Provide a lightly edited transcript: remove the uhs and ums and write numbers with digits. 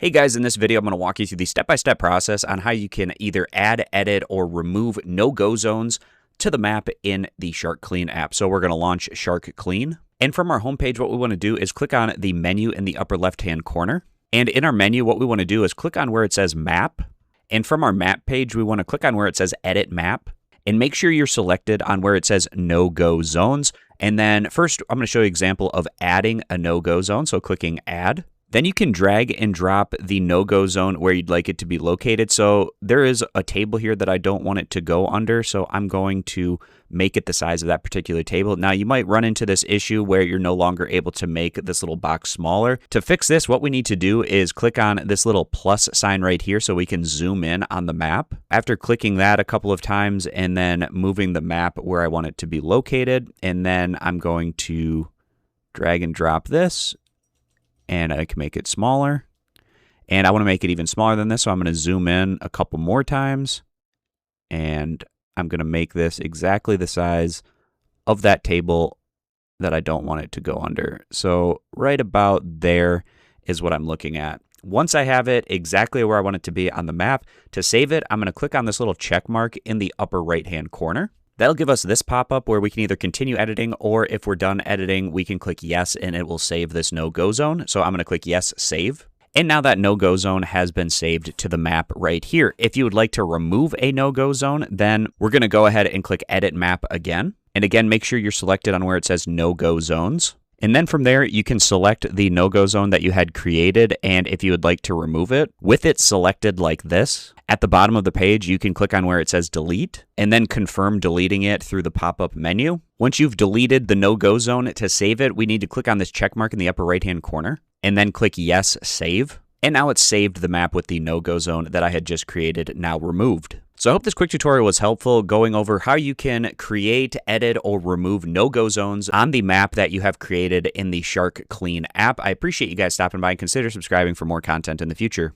Hey guys, in this video, I'm going to walk you through the step-by-step process on how you can either add, edit, or remove no-go zones to the map in the SharkClean app. So we're going to launch SharkClean. And from our homepage, what we want to do is click on the menu in the upper left-hand corner. And in our menu, what we want to do is click on where it says Map. And from our map page, we want to click on where it says Edit Map. And make sure you're selected on where it says No-Go Zones. And then first, I'm going to show you an example of adding a no-go zone. So clicking Add. Then you can drag and drop the no-go zone where you'd like it to be located. So there is a table here that I don't want it to go under, so I'm going to make it the size of that particular table. Now, you might run into this issue where you're no longer able to make this little box smaller. To fix this, what we need to do is click on this little plus sign right here so we can zoom in on the map. After clicking that a couple of times and then moving the map where I want it to be located, and then I'm going to drag and drop this. And I can make it smaller. And I want to make it even smaller than this, so I'm going to zoom in a couple more times. And I'm going to make this exactly the size of that table that I don't want it to go under. So right about there is what I'm looking at. Once I have it exactly where I want it to be on the map, to save it, I'm going to click on this little check mark in the upper right-hand corner. That'll give us this pop-up where we can either continue editing, or if we're done editing, we can click yes and it will save this no-go zone. So I'm going to click yes, save. And now that no-go zone has been saved to the map right here. If you would like to remove a no-go zone, then we're going to go ahead and click edit map again. And again, make sure you're selected on where it says no-go zones. And then from there, you can select the no-go zone that you had created, and if you would like to remove it, with it selected like this, at the bottom of the page, you can click on where it says delete, and then confirm deleting it through the pop-up menu. Once you've deleted the no-go zone, to save it, we need to click on this check mark in the upper right-hand corner, and then click yes, save. And now it's saved the map with the no-go zone that I had just created, now removed. So I hope this quick tutorial was helpful, going over how you can create, edit, or remove no-go zones on the map that you have created in the SharkClean app. I appreciate you guys stopping by and consider subscribing for more content in the future.